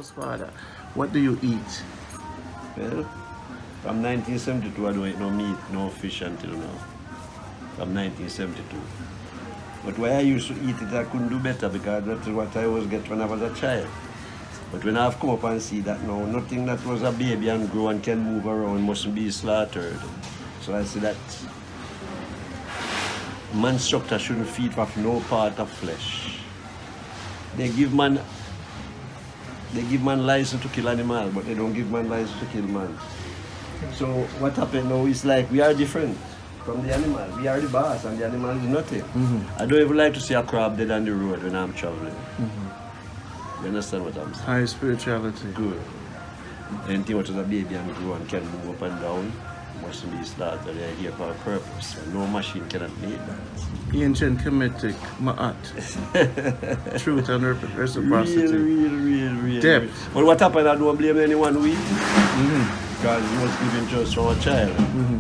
house father, what do you eat? Well, from 1972 I don't eat no meat, no fish until now. From 1972. But why I used to eat it, I couldn't do better because that's what I always get when I was a child. But when I've come up and see that now, nothing that was a baby and grow and can move around mustn't be slaughtered. So I say that man's structure shouldn't feed off no part of flesh. They give man license to kill animal, but they don't give man license to kill man. So what happened now is like we are different from the animal. We are the boss and the animal is nothing. I don't even like to see a crab dead on the road when I'm traveling. You understand what I'm saying? High spirituality. Good. Anything what is a baby and grow and can move up and down must be slaughtered. They are here for a purpose. No machine cannot make that. Ancient Kemetic, Ma'at. Truth and reciprocity. Real. Depth. But what happened, I don't blame anyone who eat it. Because it was given to us from a child.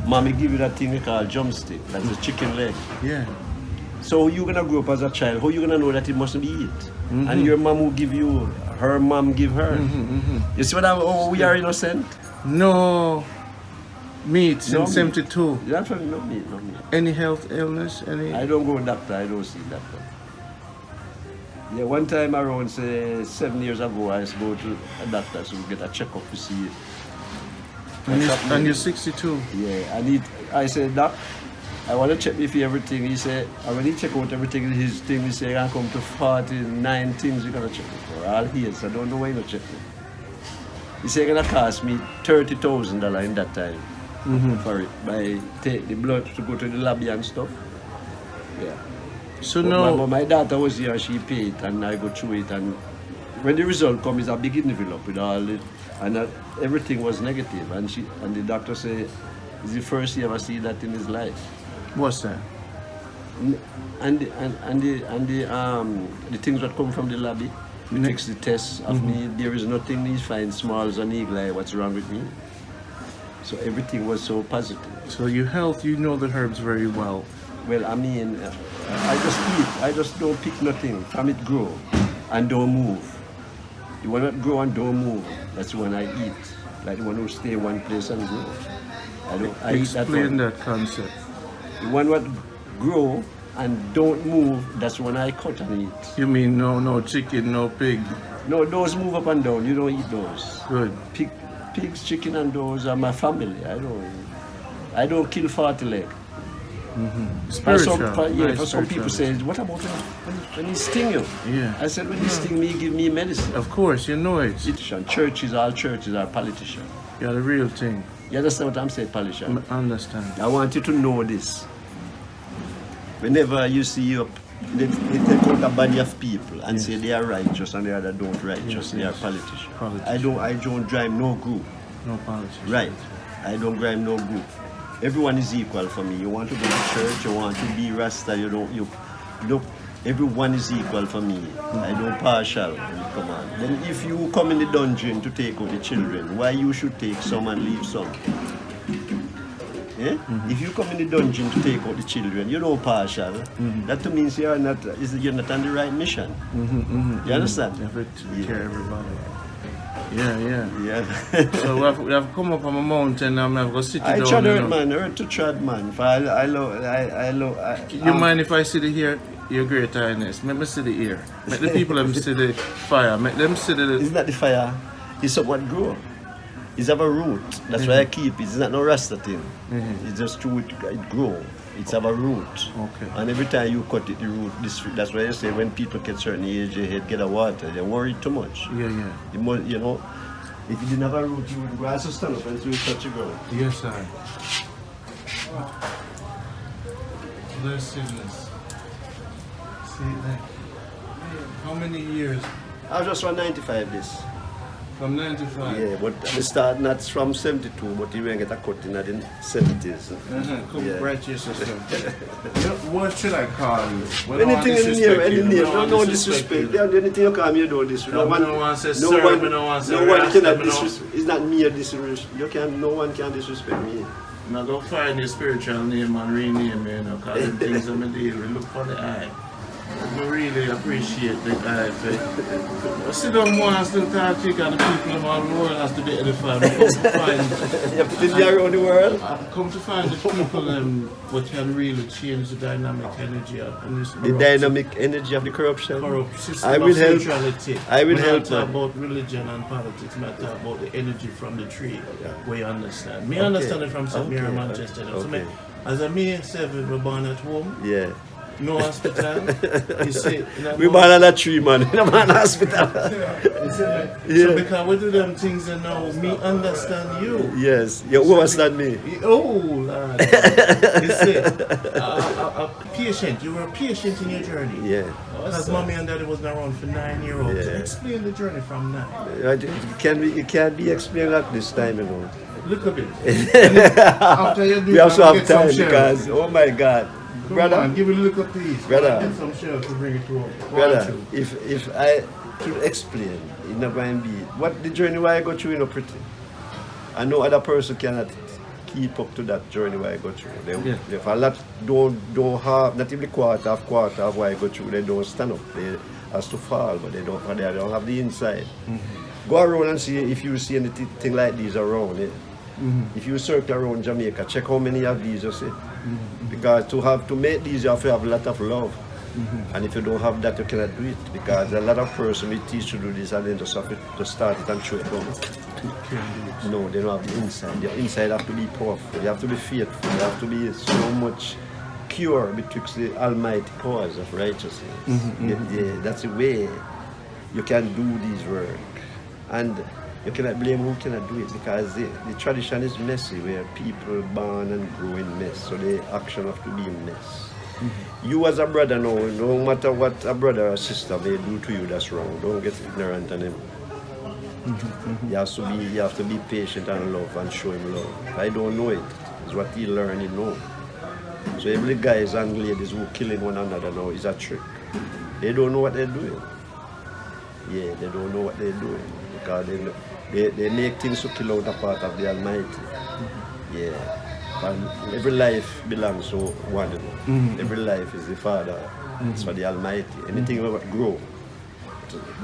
Mommy give you that thing they call drumstick. That's a chicken leg. Yeah. So you're going to grow up as a child. How you going to know that it mustn't be eat? And your mom will give you, her mom give her. You see what we are innocent? No meat since 72. No meat. Any health illness? Any? I don't go to doctor, I don't see doctor. Yeah, one time around, say 7 years ago, I used to go to a doctor to get a checkup to see it. And you're 62? Yeah, I said, Doc, I want to check me for everything. He said, and when he check out everything in his thing, he said, I come to 49 things you're going to check me for. All his, I don't know why you don't check me. He said, it's going to cost me $30,000 in that time for it. By take the blood to go to the lab and stuff. Yeah. So but my daughter was here, she paid and I go through it. And when the result comes, it's a big envelope with all it. And everything was negative. And the doctor said, it's the first he ever see that in his life. What's that? And the things that come from the lab, he takes the tests of me. There is nothing he finds small as an eagle eye. What's wrong with me? So everything was so positive. So your health, you know the herbs very well. Well, I mean, I just eat. I just don't pick nothing. From it grow and don't move. The one that grow and don't move, that's the one I eat. Like the one who stay in one place and grow. I eat that one. Explain that concept. The one that grow and don't move, that's when I cut and eat. You mean no chicken, no pig? No, those move up and down. You don't eat those. Good. Pigs, chicken, and those are my family. I don't kill 40 leg. Spiritual. For some people say, what about when he sting you? Yeah. I said, when he sting me, give me medicine. Of course, you know it. All churches are politicians. You're the real thing. You understand what I'm saying, politician? I understand. I want you to know this. Whenever you see they take out a body of people and say they are righteous and the other don't righteous, they are politicians. I don't drive no group. No politicians. Right. I don't drive no group. Everyone is equal for me. You want to go to church, you want to be Rasta, everyone is equal for me. I don't partial. Come on. Then if you come in the dungeon to take out the children, why you should take some and leave some? Yeah? If you come in the dungeon to take out the children, you know partial. That means you're not on the right mission. You understand? You have to care everybody. Yeah. So we have come up on a mountain and I'm going to sit down. I trod earth, man. Earth to trod, man. You mind if I sit here? Your Great Highness. Make me see the ear. Make the people them see the fire. Make them see the... It's not the fire. It's what grow. It's have a root. That's why I keep it. It's not no rasta thing. It's just true it grow. It's have a root. Okay. And every time you cut it, the root, that's why I say when people get certain age, they get a water. They worry too much. Yeah. You know, if you didn't have a root, you would go to stand up until you touch the ground. Yes, sir. Blessedness. See that? How many years? I was just 195 this. From 95? Yeah, but I start not from 72, but you will get a cut in the 70s. Congratulations, sister. What should I call you? Anything in the name, no disrespect. Anything you call me, you don't disrespect. No one cannot disrespect. It's not me disrespect. No one can disrespect me. Now go find your spiritual name and rename me, because the things I'm dealing with, look for the eye. I really appreciate the guy. I sit down more and still talk to you, and the people of all the world has to be edified. I come to find, You have to be around the world. I come to find the people what can really change the dynamic energy in this The dynamic energy of the corruption. corrupt system I will of help. centrality. I will When help, I talk man. about religion and politics, I talk about the energy from the tree, where you understand. Me understand it from St. Mary, Manchester. So me, as a me 7, we're born at home, Yeah. no hospital. You see, We born on a tree, man. In a man hospital. So because we do them things and now me understand you. Yes. You understand me? Oh, Lord. You see, a patient, you were a patient in your journey. Yeah. Because mommy and daddy wasn't around for 9 years old. So Yeah. explain the journey from 9. It can't be explained at this time, you know. Look a bit. And after you do We also that, have get some time sheriff. because, oh my God. Come Brother, on, give it a look up, please. Brother. Get some sheriff to bring it to us. brother, if I could explain, it's not going to be, what the journey where I go through, you know, pretty. I know other person cannot keep up to that journey where I go through. If a lot don't have, not even quarter of what I go through, they don't stand up. They has to fall, but they don't have the inside. Go around and see if you see anything like these around. If you circle around Jamaica, check how many of these you see. Because to make these, you have to have a lot of love. And if you don't have that, you cannot do it. Because a lot of person will teach you to do this and then just have to start it and throw it down. No, they don't have the inside. The inside have to be powerful. You have to be faithful. You have to be so much pure betwixt the almighty cause of righteousness. Yeah, that's the way you can do this work. And you cannot blame who cannot do it, because the tradition is messy, where people born and grow in mess, so the action have to be in mess. You as a brother know, no matter what a brother or sister may do to you that's wrong, don't get ignorant on him. You have to be patient and love and show him love. I don't know it. It's what he learn, he know. So every guys and ladies who killing one another now is a trick. They don't know what they're doing. Yeah, they don't know what they're doing. Because they make things to kill out a part of the Almighty. Yeah. And every life belongs to one. Every life is the Father. It's for the Almighty. Anything that grow,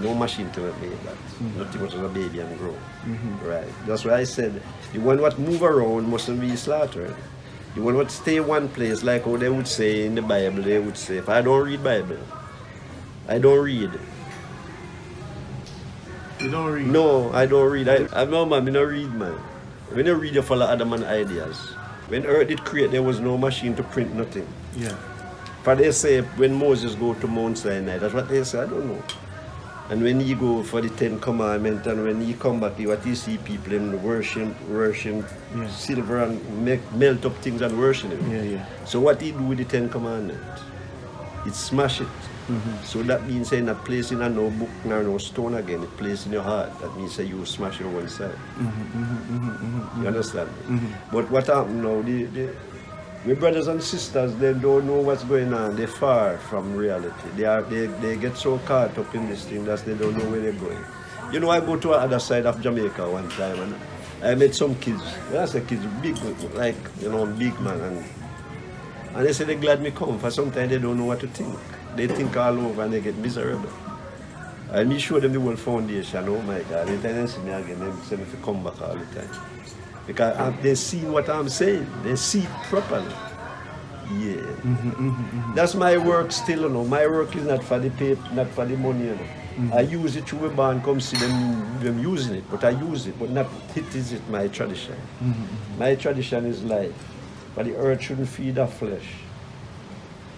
no machine to make that. Nothing but a baby and grow. Right. That's why I said the one what move around mustn't be slaughtered. The one what stay one place, like how they would say in the Bible, they would say, if I don't read Bible, I don't read. You don't read? No, I don't read. I'm no man, I don't read, man. When you read, you follow other man's ideas. When earth did create, there was no machine to print nothing. Yeah. For they say when Moses go to Mount Sinai, that's what they say, I don't know. And when he go for the 10 Commandments, and when he come back, what you see people in worship silver and melt up things and worship him. Yeah. So what he do with the 10 Commandments? It smash it. So that means saying not placing in no book nor no stone again, it placed in your heart. That means say you smash your one side. You understand? But what happened now, my brothers and sisters, they don't know what's going on. They're far from reality. They get so caught up in this thing that they don't know where they're going. You know, I go to the other side of Jamaica one time and I met some kids. When I say kids, big, like, you know, big man. And they say they're glad me come, for sometimes they don't know what to think. They think all over and they get miserable. And me show them the whole foundation, oh my God. Every time they see me again, they say me to come back all the time. Because they see what I'm saying. They see it properly. Yeah. That's my work still, you know. My work is not for the paper, not for the money, you know. I use it through a band, come see them using it, but I use it, but not it is it my tradition. My tradition is life. But the earth shouldn't feed our flesh.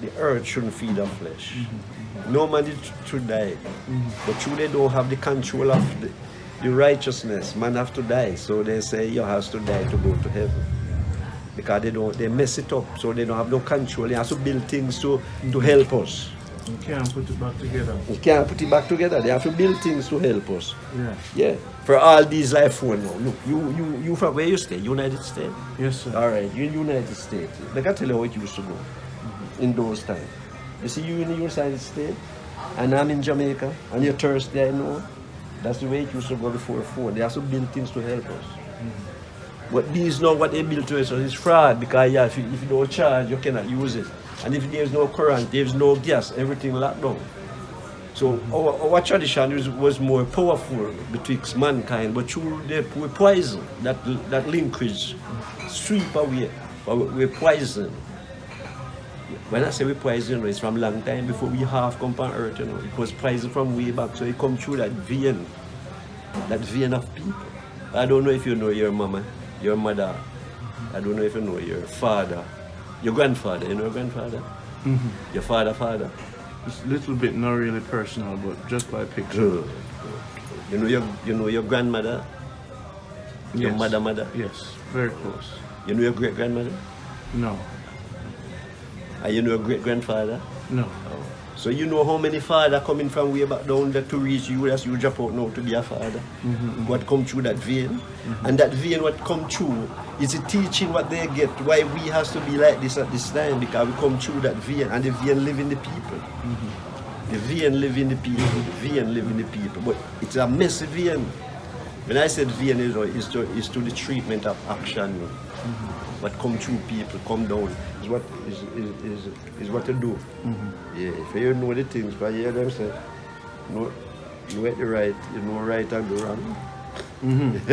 The earth shouldn't feed our flesh. No man should die. But true, they don't have the control of the righteousness. Man have to die. So they say you have to die to go to heaven. Because they mess it up. So they don't have no control. They have to build things to help us. You can't put it back together. You can't put it back together. They have to build things to help us. Yeah. For all these life phone now. Look, you from where you stay? United States? Yes, sir. All right, you in United States. Like I tell you how it used to go in those times. You see, you in the United States, and I'm in Jamaica, and you're thirsty, I know. That's the way it used to go before phone. They have to build things to help us. But these know what they built to it, so it's fraud because yeah, if you don't charge, you cannot use it. And if there's no current, there's no gas, everything locked down. So our tradition was more powerful betwixt mankind, but through the poison, that linkage sweep away, we poison. When I say we poison, it's from long time before we have come on earth, you know. It was poison from way back, so it come through that vein of people. I don't know if you know your mama, your mother. I don't know if you know your father, your grandfather. You know your grandfather? Mm-hmm. Your father. It's a little bit not really personal, but just by picture. You know your grandmother? Your Yes. mother? Yes, very close. You know your great grandmother? No. And you know your great grandfather? No. Oh. So you know how many fathers coming from way back down there to reach you as you drop out now to be a father? Mm-hmm. What come through that vein? Mm-hmm. And that vein what come through is the teaching what they get, why we has to be like this at this time, because we come through that vein, and the vein live in the people. Mm-hmm. The vein live in the people, the vein live in the people. But it's a messy vein. When I said vein is to the treatment of action. Mm-hmm. What come through people, come down, is what to do. Mm-hmm. Yeah, if you know the things, but you hear them say, know at the right, you know right and the wrong. Mm-hmm.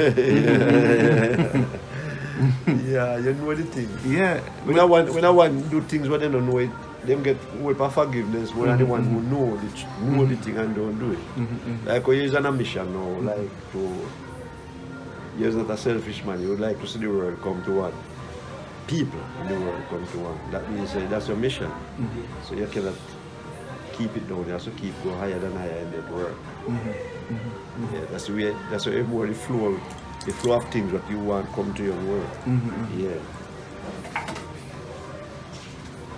Yeah, you know the things. Yeah. When I want do things what they don't know it, them get hope of forgiveness more than the one who know the thing and don't do it. Mm-hmm. Like you're on a mission now, like to you're not a selfish man, you would like to see the world come to one. People in the world come to one. That means that's your mission. Mm-hmm. So you cannot keep it down. You have to keep go higher than higher in that world. Mm-hmm. Mm-hmm. Yeah, that's the way. That's the more the flow of things what you want come to your world. Mm-hmm. Yeah.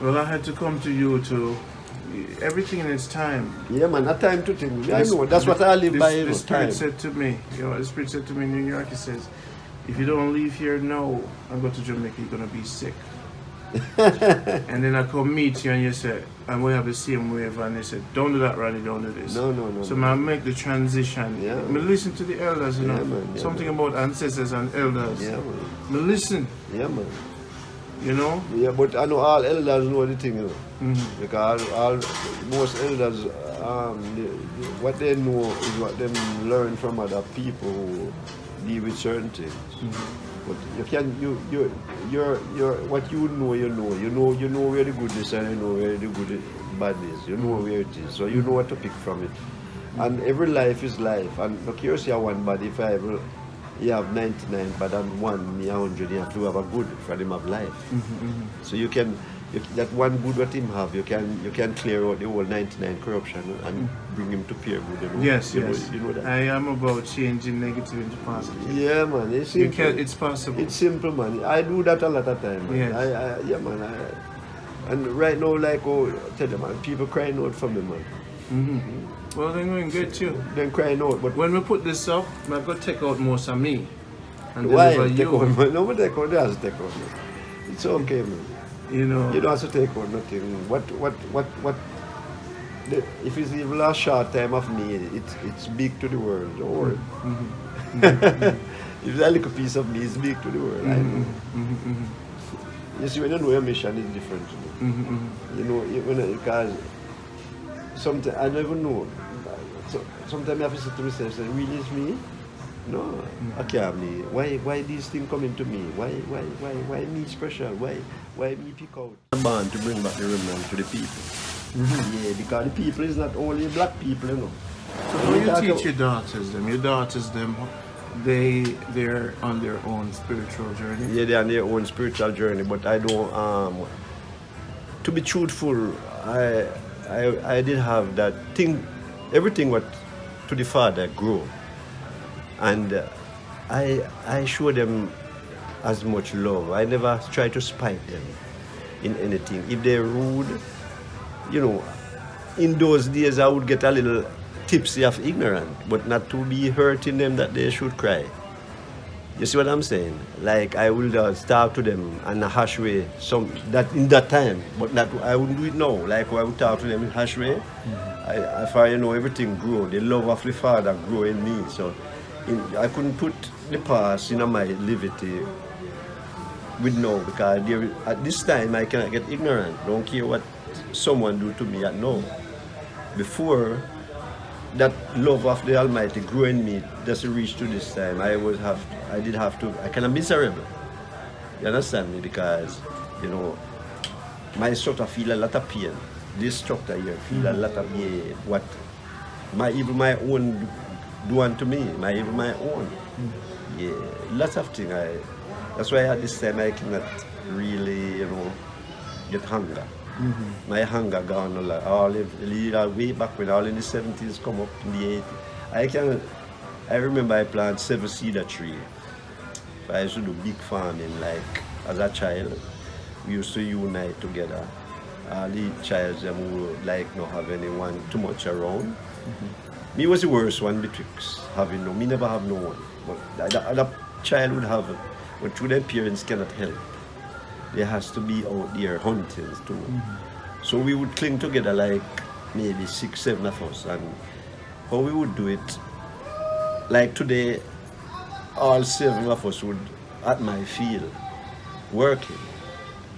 Well, I had to come to you to everything in its time. Yeah, man, a time to think. I know. That's what I live by. The Spirit said to me, the Spirit said to me in New York, he says, if you don't leave here now and go to Jamaica, you're going to be sick. And then I come meet you and you said, and we have the same wave, and they said, don't do that, Ronnie, don't do this. No. So I make the transition. Yeah. I listen to the elders, you know. Yeah, man. Yeah, something man. About ancestors and elders. Yeah, man. I listen. Yeah, man. You know? Yeah, but I know all elders know the thing, you know. Mm-hmm. Because most elders, what they know is what they learn from other people who deal with certain things. Mm-hmm. But you're what you know where the goodness and you know where the good badness. You know where it is, so you know what to pick from it. And every life is life. And look, you see one body, if I will, you have 99, but then 100, you have to have a good for him of life. Mm-hmm. So you can. That one good what him have, you can clear out the whole 99 corruption and bring him to pure good. You know? Yes. You know that. I am about changing negative into positive. Yeah, man. It's simple. It's possible. It's simple, man. I do that a lot of time. Man. Yes. Yeah, man. And right now, like, tell you, man, people crying out for me, man. Mm-hmm. Well, they're going good too. They're crying out, but when we put this up, I'm going to take out most of me. And why? deliver Take you. out, man. No, but take out. They have to take out, man. It's okay, man. You know. You don't have to take out nothing. If it's even a short time of me, it's big to the world. Don't worry. If it's a little piece of me, it's big to the world. I know. You see, when you know your mission, it's different. You know, because sometimes I never know. So, sometimes I have to say to myself, really it's me? No, I can't me. Why these things coming to me? Why me special? Why me pick out? I'm born to bring back the remnant to the people. Yeah, because the people is not only black people, you know. So how you teach your daughters them, they're on their own spiritual journey? Yeah, they're on their own spiritual journey, but I don't, to be truthful, I did have that thing, everything what to the Father grow. And I show them as much love. I never try to spite them in anything. If they're rude, you know, in those days I would get a little tipsy of ignorance, but not to be hurting them that they should cry. You see what I'm saying? Like I will talk to them in a harsh way, that in that time, but not I wouldn't do it now. Like I would talk to them in harsh way. If I know everything grow, the love of the Father grow in me. So I couldn't put the past in my liberty with now, because at this time I cannot get ignorant. Don't care what someone do to me at now. Before, that love of the Almighty grew in me just to reach to this time. I kind of miserable. You understand me? Because, you know, my instructor feel a lot of pain. This instructor here feel a lot of pain. What even my own do unto me, even my own. Yeah, lots of things. That's why at this time I cannot really, you know, get hunger. My hunger gone way back when all in the 70s come up in the 80s. I remember I planted 7 cedar tree. I used to do big farming, like as a child. We used to unite together. All the childs who like not have anyone too much around. Me was the worst one betwixt having no. Me never have no one. But the other child would have it, but through their parents cannot help. There has to be out there hunting too. So we would cling together like maybe 6, 7 of us, and how we would do it, like today, all 7 of us would at my field working.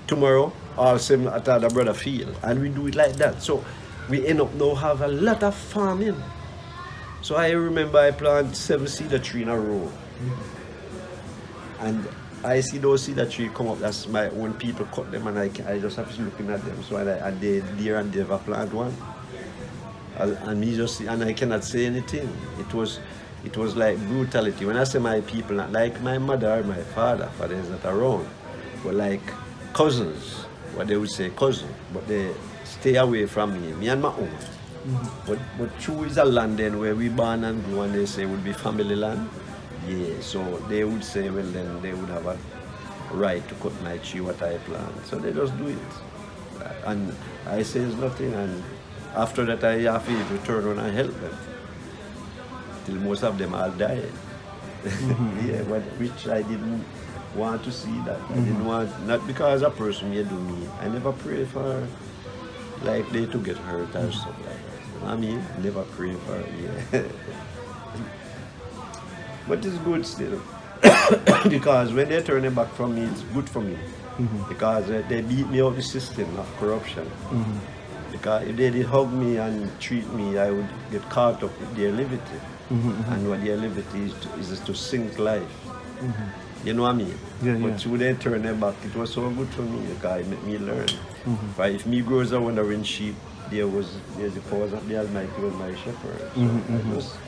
Tomorrow, all 7 at other brother field, and we do it like that. So we end up now have a lot of farming. So I remember I planted 7 cedar trees in a row, and I see those cedar trees come up. That's my own people cut them, and I just have to looking at them. So I did there and there plant one, and me just and I cannot say anything. It was like brutality. When I say my people, not like my mother or my father is not around, but like cousins, what they would say cousin, but they stay away from me and my own. But true is a land then where we born and grew, and they say would be family land. Yeah, so they would say, well then they would have a right to cut my tree what I plant. So they just do it. And I say it's nothing, and after that I have to turn around and help them. Till most of them all died. Yeah, which I didn't want to see that. I didn't want, not because a person may do me. I never pray for like they to get hurt or stuff like that. I mean, never pray for yeah. But it's good still. Because when they turn it back from me, it's good for me. Because they beat me out the system of corruption. Because if they did hug me and treat me, I would get caught up with their liberty. And what their liberty is to sink life. You know what I mean? Yeah, but when they turn their back, it was so good for me because it made me learn. But if me grows up wandering sheep, there's the powers of the Almighty was my shepherd. So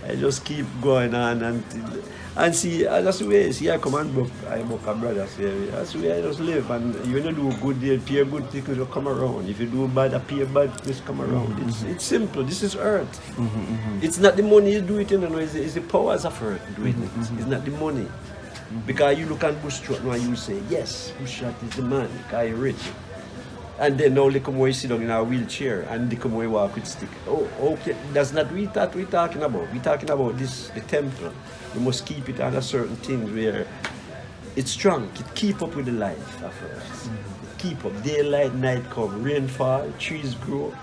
I just keep going on and see, that's the way, see I come and book a brother, say, that's the way I just live, and when you do good, they appear good things will come around. If you do bad, appear bad things come around. It's simple, this is earth. It's not the money you do it in, it's the powers of earth doing it. It's not the money. Because you look at Bush Trot now and you say, yes, Bush Trot is the man, because he's rich. And then now they come away sit down in a wheelchair and they come away walk with stick. Oh, okay, that's not what we're talking about. We're talking about this, the temple. We must keep it under certain things where it's strong. It keep up with the life of us. Keep up. Daylight, night come, rainfall, trees grow.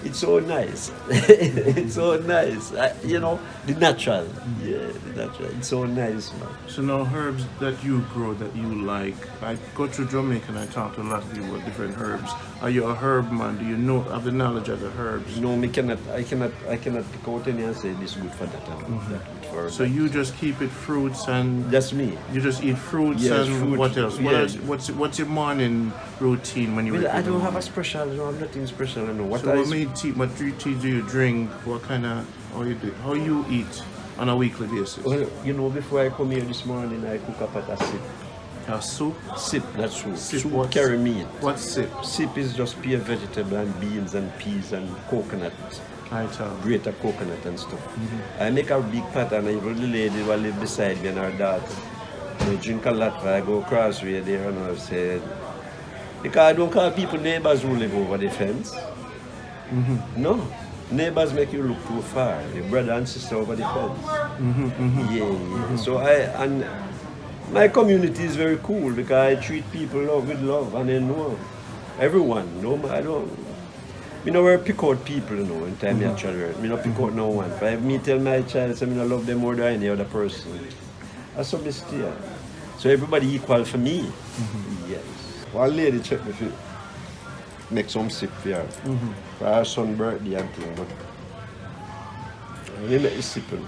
It's so nice. It's so nice. You know, the natural. Yeah, the natural. It's so nice, man. So now herbs that you grow that you like. I go through Jamaica and I talk to a lot of people about different herbs. Are you a herb man? Do you know have the knowledge of the herbs? No, I cannot pick out any and say this good for that and that good for So that. you just keep it fruits and That's me. you just eat fruits Yes, and fruit. what else? Yeah. What's your morning routine when you wake Well, up I in the don't have a morning? special, no, I'm nothing special, I know. What So I what tea do you drink? What kind of how you eat on a weekly basis? well, you know, before I come here this morning, I cook up at a sip. A soup? Sip, that's soup. Sip, Soup what's- carry meat. What's sip? Sip is just pure vegetable and beans and peas and coconut, Ital. grated coconut and stuff. I make a big pot and even the lady who live beside me and her daughter, they drink a lot. I go across way there and I say, because I don't call people neighbors who live over the fence. No. Neighbors make you look too far. Your brother and sister over the fence. Yeah. So and my community is very cool because I treat people with love and they know everyone. No, I don't. Me never pick out people, you know, in time I actually. Me not pick out no one. If me tell my child, say me not love them more than any other person. That's what me stay. So everybody equal for me. Yes. One lady checked me for make some sip for her. For her son's birthday and thing, but we make it sipping.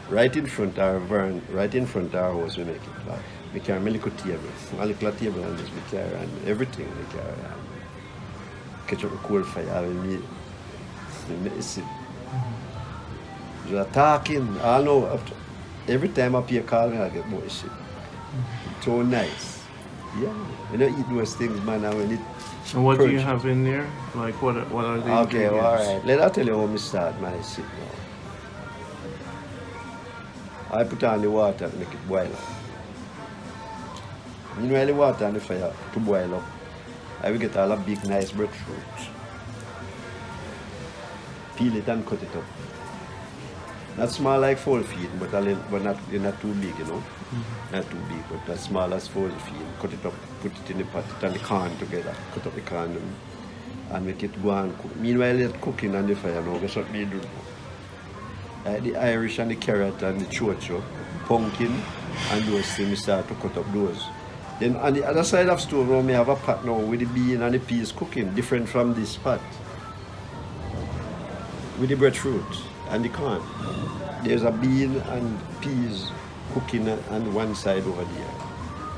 Right in front of our right in front of our house we make it. Like, we carry a little table. A little table and just we carry and everything we carry and catch up a coal fire we make it sip. Just talking, I know after every time I pay a call me I get more shit. So nice. Yeah. You don't eat those things, man, and when it And what do you have in there? Like what are the okay, ingredients? all right. Let I tell you how I start my shit now. I put on the water and make it boil up. Meanwhile, the water on the fire to boil up, I will get all a big, nice breadfruit. Peel it and cut it up. Not small like 4 feet, but not too big, you know. Not too big, but as small as 4 feet. Cut it up, put it in the pot, it and the corn together. Cut up the corn and make it go and cook. Meanwhile, it's cooking on the fire now. Guess what we do? The Irish and the carrot and the chocho, pumpkin, and those things, we start to cut up those. Then on the other side of the stove, we have a pot now with the bean and the peas cooking, different from this pot. With the breadfruit and the corn. There's a bean and peas cooking on one side over there.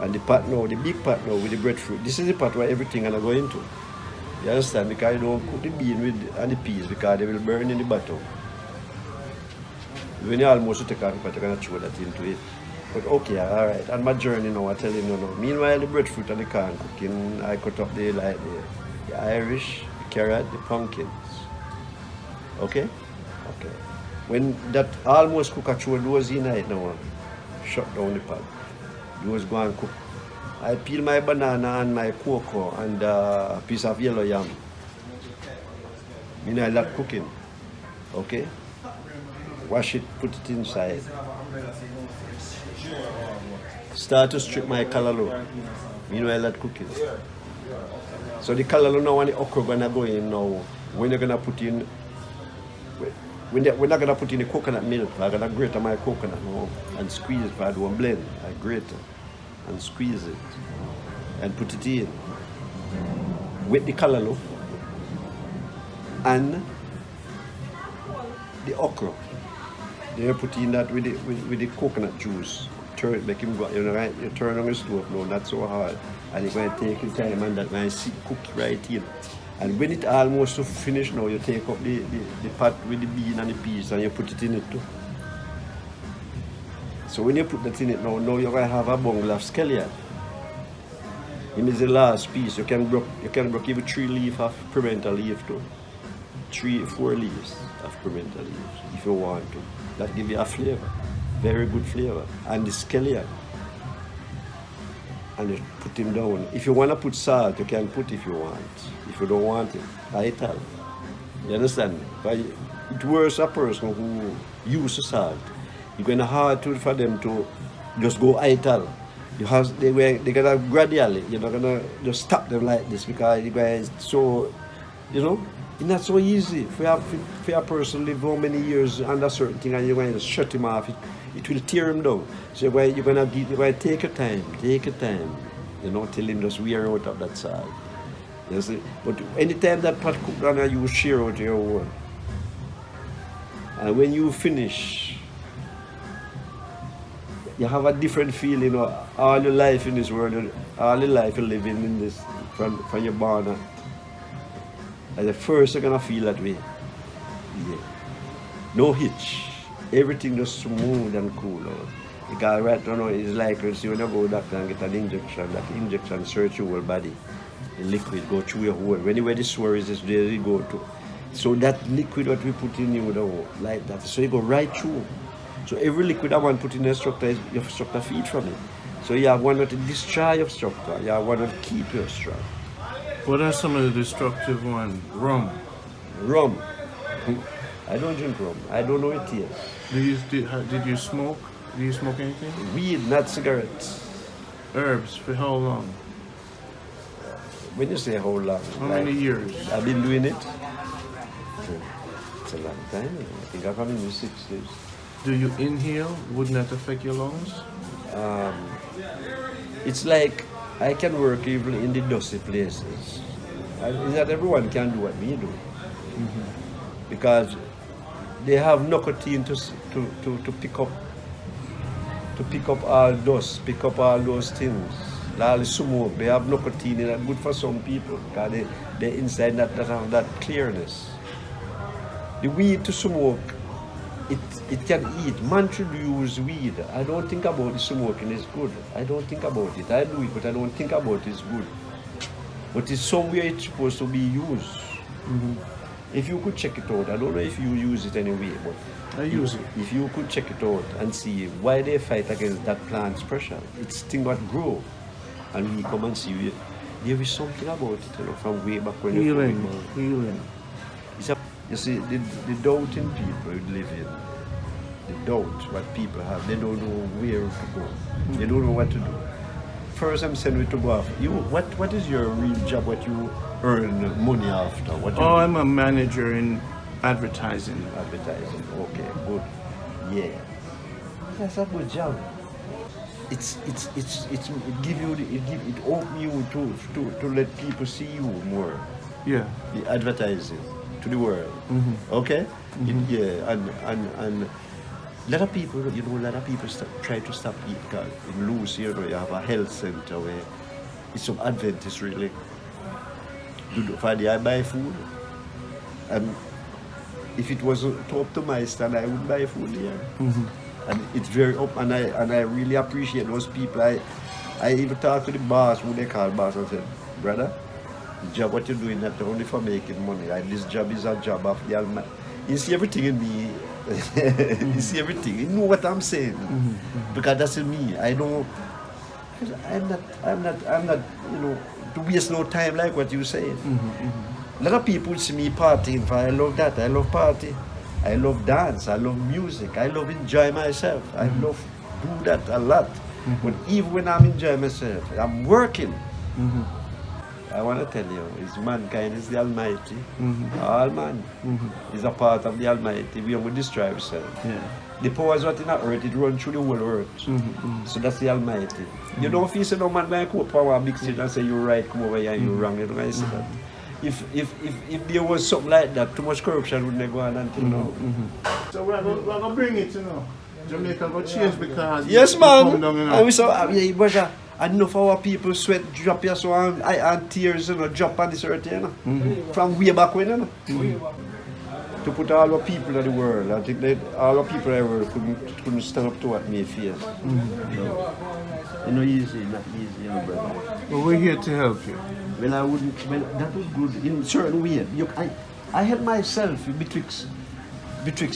And the pot now, the big pot now with the breadfruit. This is the pot where everything gonna go into. You understand? Because you don't cook the bean and the peas because they will burn in the bottom. When you almost take off the pot, you're gonna throw that into it. But okay, alright. And my journey now, I tell you now. Meanwhile, the breadfruit and the corn cooking, I cut up the Irish, the carrot, the pumpkins. Okay? Okay. When that almost cook a throw those in it now, shut down the pot. Those go and cook. I peel my banana and my cocoa and a piece of yellow yam. You know, I like cooking. Okay? Wash it, put it inside. Start to strip my callaloo. You know, I like cooking. So the callaloo now and the okra gonna go in now. When you're gonna put in we're not gonna put in the coconut milk. I'm gonna grate my coconut now and squeeze it. If I do a blend, I grate it and squeeze it and put it in with the callaloo and the okra. Then you put in that with the coconut juice. Turn it, make him go. You know, right? You turn on the stove now, not so hard, and you're going to take your time and that when cook right in. And when it almost finished now, you take up the pot with the bean and the peas and you put it in it too. So when you put that in it now you're going to have a bungle of scallion. It is the last piece. You can broke even 3 leaves of pimento leaf too. 3-4 leaves of pimento leaves if you want to. That give you a flavor. Very good flavor. And the scallion. And you put him down. If you want to put salt, you can put if you want. If you don't want it, Ital. You understand? But it works a person who uses salt. It's going to hard for them to just go Ital. They're gonna gradually, you're not gonna just stop them like this because you guys so, you know, it's not so easy for a person live how many years under certain thing and you're going to shut him off. It will tear him down. So you're going to take your time, you know, till him just wear out of that side. You see? But anytime that pot cook down, you share out your own. And when you finish, you have a different feeling, you know, all your life in this world, all your life you're living in this, from your born. And the first you're going to feel that way. Yeah. No hitch. Everything just smooth and cool. Because right now it's like when you go to doctor and get an injection, that injection search your whole body. The liquid go through your whole. Where the sore is, there you go to. So that liquid that we put in you, like that. So you go right through. So every liquid I want to put in your structure, your structure feed from it. So you have one that destroy your structure, you have one that keep your structure. What are some of the destructive ones? Rum. Rum. I don't drink rum. I don't know it yet. Did you smoke? Do you smoke anything? Weed, not cigarettes. Herbs, for how long? When you say how long? How many years? I've been doing it. It's a long time. I think I've been in the 60s. Do you inhale? Wouldn't that affect your lungs? it's like I can work even in the dusty places. Is that everyone can do what we do, because they have nicotine to pick up all dust, pick up all those things. All the smoke, they have nicotine in it, good for some people because they inside that have that clearness. The weed to smoke, it can eat. Man should use weed. I don't think about the smoking is good. I don't think about it. I do it, but I don't think about it's good. But it's somewhere it's supposed to be used. If you could check it out, I don't know if you use it anyway, but I use it. If you could check it out and see why they fight against that plant's pressure, it's thing that grow, and we come and see it. There is something about it, you know, from way back when Healing. You see, the doubting people live in, the doubt what people have, they don't know where to go. They don't know what to do. First, I'm saying to go off. What is your real job? What you earn money after? I'm a manager in advertising. Advertising. Okay, good. Yeah, that's a good job. It open you to let people see you more. Yeah. The advertising to the world. Okay. And a lot of people, try to stop eating because in Lucy, you have a health center where it's some adventists really do for the I buy food. And if it was up to my stand, I would buy food here. And it's very up, and I really appreciate those people. I even talk to the boss, who they call boss, and said, brother, the job what you're doing not only for making money. Like, this job is a job of the Almighty. You see everything in me. You see everything. You know what I'm saying, because that's in me. I'm not. You know, to waste no time like what you say. A lot of people see me partying. I love that. I love party. I love dance. I love music. I love enjoy myself. I love do that a lot. But even when I'm enjoying myself, I'm working. I want to tell you, is mankind is the Almighty. All man is a part of the Almighty. We will destroy ourselves. Yeah. The powers what in the earth, it runs through the whole earth. So that's the Almighty. You don't feel so no man going to come up on a big city and say you're right, come over here and you're wrong. You don't say that. If there was something like that, too much corruption wouldn't go on until now. So we're going to bring it, you know. Jamaica will change because yes, man. Come down, you know. And we saw, yeah, enough of our people sweat drop here so and tears, you know, drop on this earth, you know. From way back when, you know. To put all our people in the world, I think that all our people in the world couldn't stand up to what me fear. You know, easy, not easy, you know, brother. But we're here to help you. Well, I wouldn't. Well, that was good in certain way. I had myself betwixt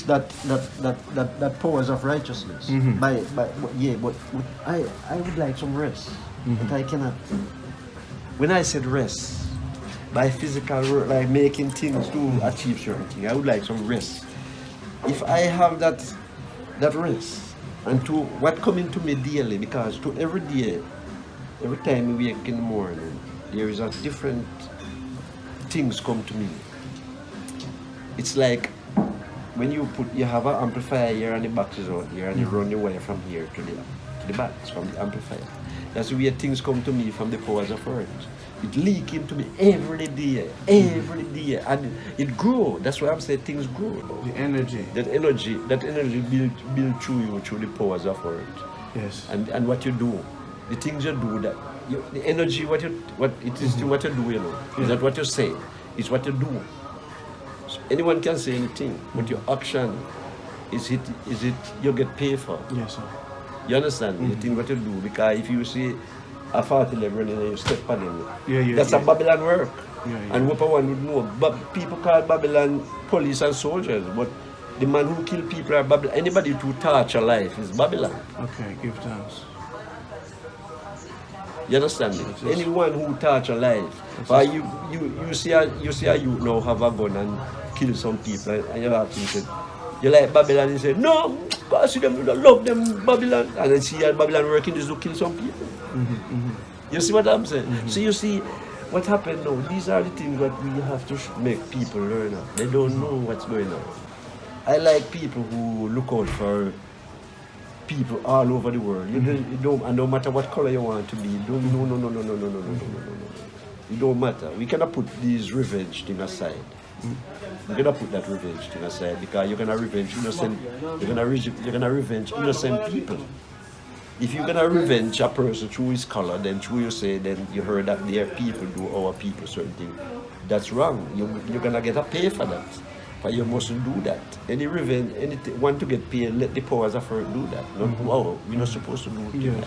that powers of righteousness. But I would like some rest. But I cannot. When I said rest, by physical work, like making things to achieve certain things, I would like some rest. If I have that rest, and to what coming to me daily, because to every day, every time we wake in the morning, there is a different things come to me. It's like when you have an amplifier here and the box is out here and you run your wire from here to the box from the amplifier. That's where things come to me from the powers of earth. It leak into me every day, and it grow. That's why I'm saying things grow. The energy. That energy build through you through the powers of earth. Yes. And what you do, the things you do, the energy, what you do, you know, is not what you say, it's what you do. So anyone can say anything, but your action is it you get paid for. Yes, sir. You understand? You think what you do, because if you see a 40 level and you step on him, that's a Babylon work. And what one would know. But people call Babylon police and soldiers, but the man who kill people are Babylon. Anybody who torture life is Babylon. Okay, give thanks. You understand me? Anyone who touch a life, but you see a youth now have a gun and kill some people, and you have to say, you like Babylon, and say, no, God see them, love them Babylon, and then see Babylon working is to kill some people. You see what I'm saying? So you see what happened now. These are the things that we have to make people learn of. They don't know what's going on. I like people who look out for people all over the world. You don't, and no matter what color you want to be, no. It don't matter. We cannot put these revenge thing aside. We're gonna put that revenge thing aside because you're gonna revenge innocent. You're gonna revenge innocent people. If you're gonna revenge a person through his color, then through you say, then you heard that their people do our people certain thing. That's wrong. You're gonna get a pay for that. But you mustn't do that. Any revenge, anything want to get paid, let the powers of earth do that. Not wow, we're not supposed to do it. Yes.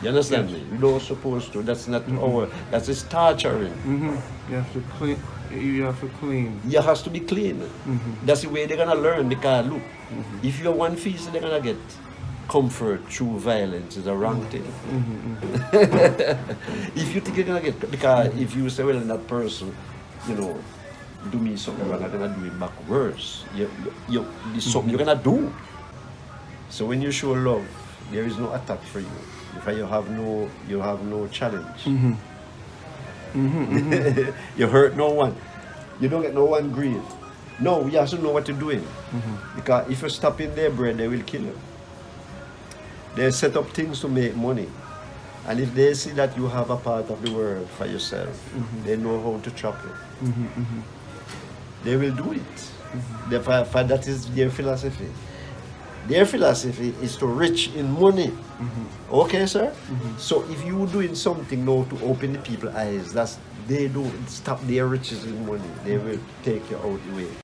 You understand me? We don't supposed to. That's not our. That's just torturing. You have to clean. You have to clean. You has to be clean. That's the way they're gonna learn. Because look, if you're one piece, they're gonna get comfort through violence. Is a wrong thing. If you think you're gonna get, because if you say, well, that person, you know, do me something wrong, I'm gonna do it back worse. It's something you're gonna do. So when you show love, there is no attack for you. If you have no challenge. You hurt no one. You don't get no one grief. No, you have to know what you're doing. Because if you stop in their bread, they will kill you. They set up things to make money. And if they see that you have a part of the world for yourself, they know how to trap you. They will do it. That is their philosophy. Their philosophy is to rich in money. Okay, sir? So if you doing something now to open the people's eyes, they don't stop their riches in money. They will take you out the way.